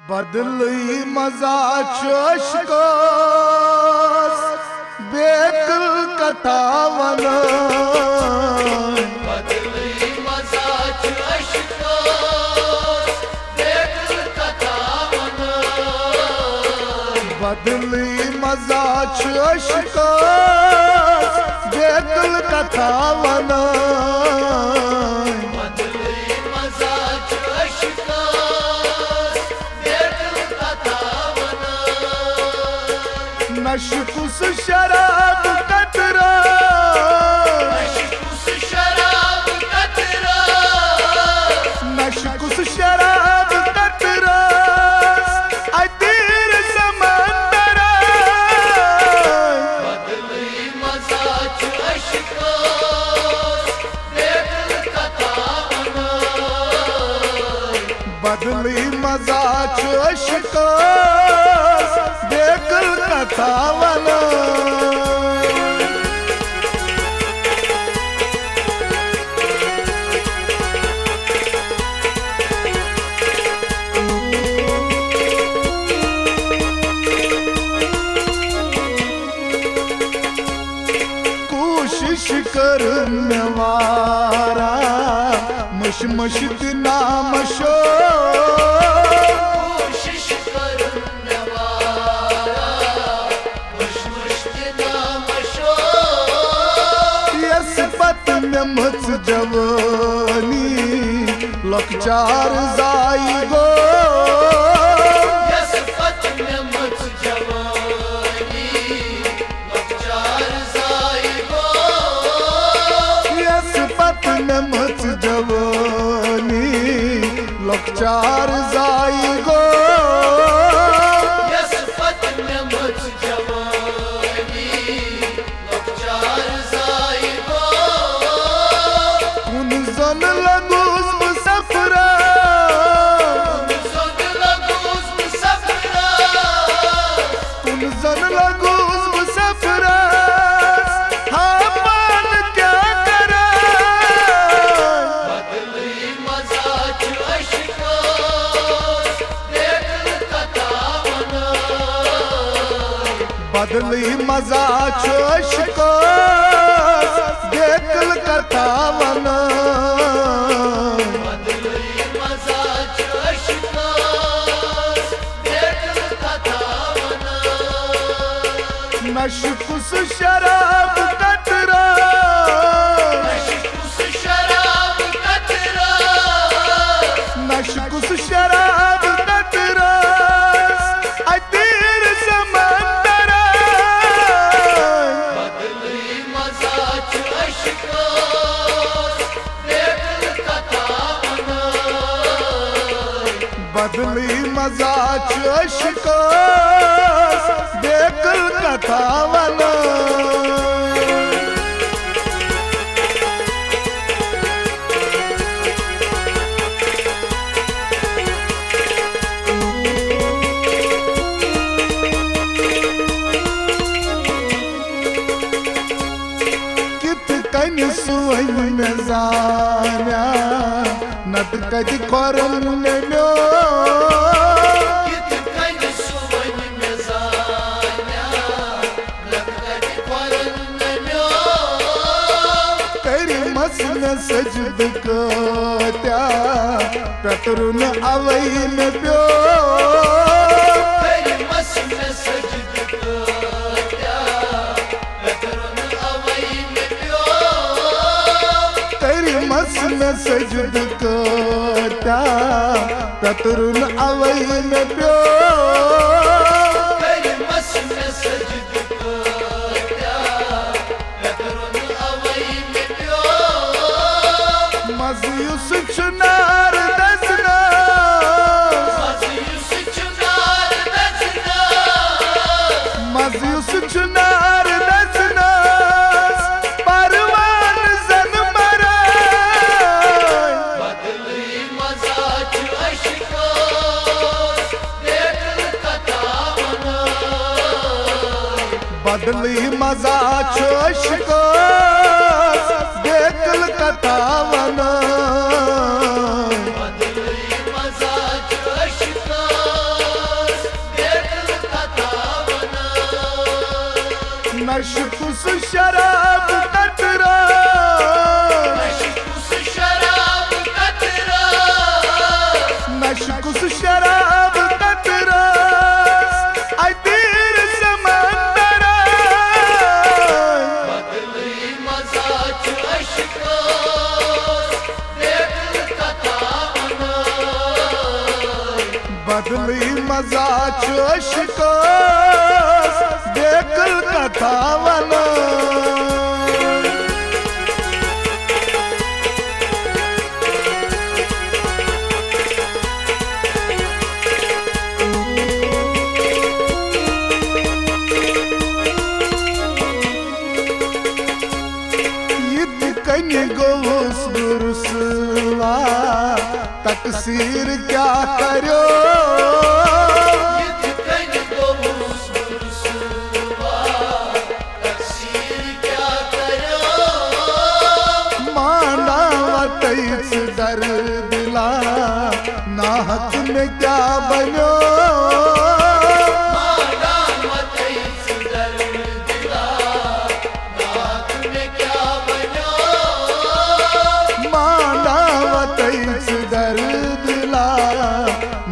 बदलई मजा चशकोस बेकल कथावन बदलई मजा चशकोस बेकल कथावन बदलई मजा चशकोस बेकल कथावन नशकुस शराब कतरा नशकुस शराब कतरा नशकुस शराब कतरा अतीर समंदरा बदलई मजा चशकोस बेकल कथावन बदलई मजा चशकोस बेकल कथावन कोशिश करने वारा मुश मुश्क नाम शो कोशिश करने वाला मुश्किल नाम शो यस पत में मुझ जवानी लकचार जाई गो यस पत में मुझ जवानी लचार जाइबो यस पत में मुझ जवानी लकचार जाई गो यस पत में मुझ जवानी लचार जाइबो कुन जन लगूस मुसफरा सुन लगूस मुसफरा कुन जन लगूस मुसफरा हाँ पान क्या करा बदलई मजा चशकोस बेकल कथावन बदली मजा चशकोस बेकल कथावन बदलई मजा चशकोस बेकल कथावन नशकुस शराब कतरा नशकुस शराब कतरा नशकुस शराब कतरा अतीर समंदरा बदलई मजा चशकोस बेकल कथावन बदली मजा चशकोस बेकल कथावन कित कन सुवन में जान्या नत कद खोरन म्यो कित कन सुवन में जान्या लखत परन म्यो करी मस में सजद त्या पतरुन अवई में प्यो कई मस में सजद करत्या लखरन अवई में प्यो करी मस में सजद त्या पतरुन अवई में प्यो कई मस में सजद करत्या लखरन अवई में प्यो मजयूस चुनार दसना मजयूस चुनार दसना मजयूस चुनार दसना परवान जन मरा बदलई मजा चशकोस बेकल कथावन बदली मजा चशकोस बेकल कथावन बदलई मजा चशकोस कुस शराब कतरा नश कुस शराब कतरा नश कुस शराब कतरा अदीर समंदरा बदली मजाज अशकोस दिल कथा बदली मजाज अशकोस दिल कथा वना गोस रुसवा तकसीर क्या करो माना वतईस दर दिला नाहक में क्या बनो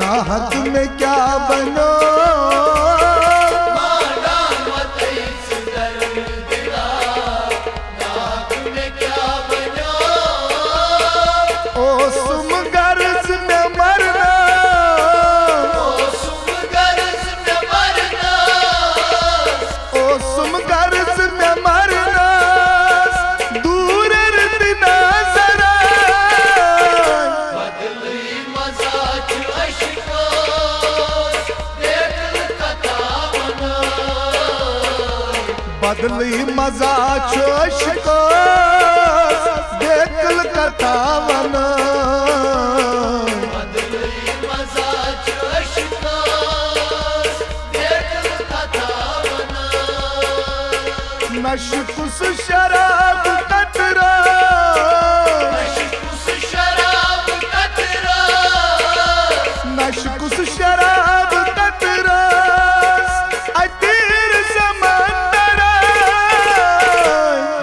नाहक में क्या बनो ओ सुम गर्ज में मरना ओ सुम गर्ज में मरना ओ सुम गर्ज में मरना दूर रतना जरा बदली मजाज अशकोस दिल कथा बदली मजाज अशकोस दिल कथा वना बदली मजाज अशकोस दिल कथा नश कुस शराब कतरा नश कुस शराब कतरा नश कुस शराब कतरा अदीर समंदरा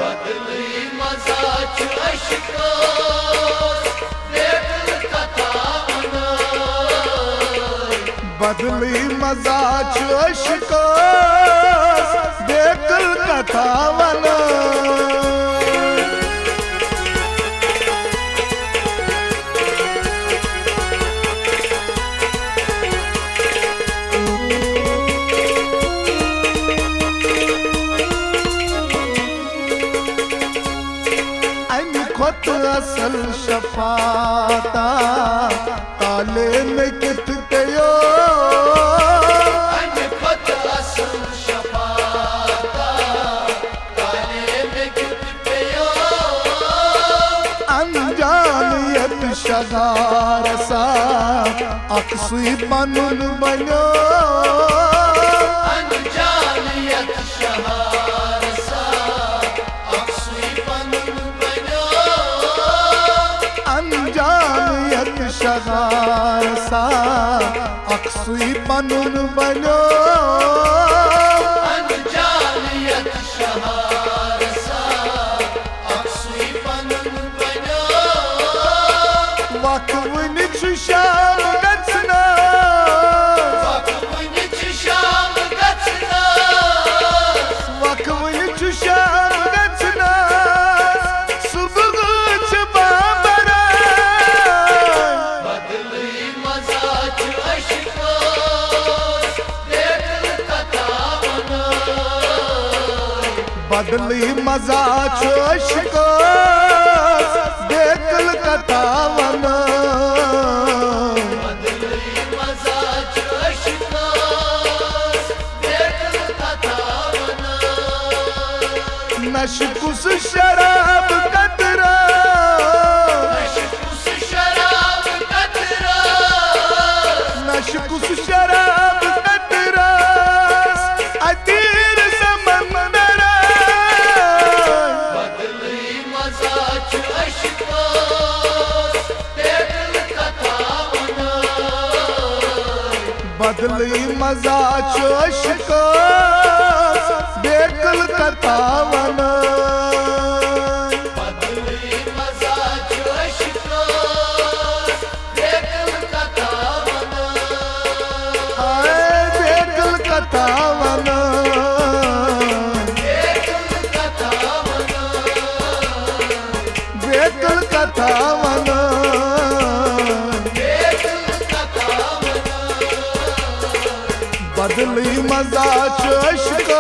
बदली मजाज अशकोस दिल कथा बदली मजाज अशकोस दिल कथा वना खुद असल शफाता ताले में कित कयो खुद असल शफाता ताले में कित कयो अनजानियत शगार सा अक्सी बनन बनो अनजानियत शहार सा अक्सी बनन बनो अनजानियत शगार सा अक्सी बनन बनो अनजानियत शहार सा अक्सी बनन बनो वक्वन छु शाम गचना वक्वन छु शाम गचना वक्वन छु शाम गचना सुबह छु बाबरा बदली मजाज अशकोस दिल कथा बदली मजाज अशकोस दिल कथा वना बदली मजाज अशकोस दिल कथा नश कुस शराब कतरा नश कुस शराब कतरा नश कुस शराब कतरा अदीर समंदरा बदली मजाज अशकोस दिल कथा बदली मजाज अशकोस बेकल कथावन बदली मजा जोश को बेकल कथावन आए बेकल कथावन बेकल कथावन बदली मजा चोश को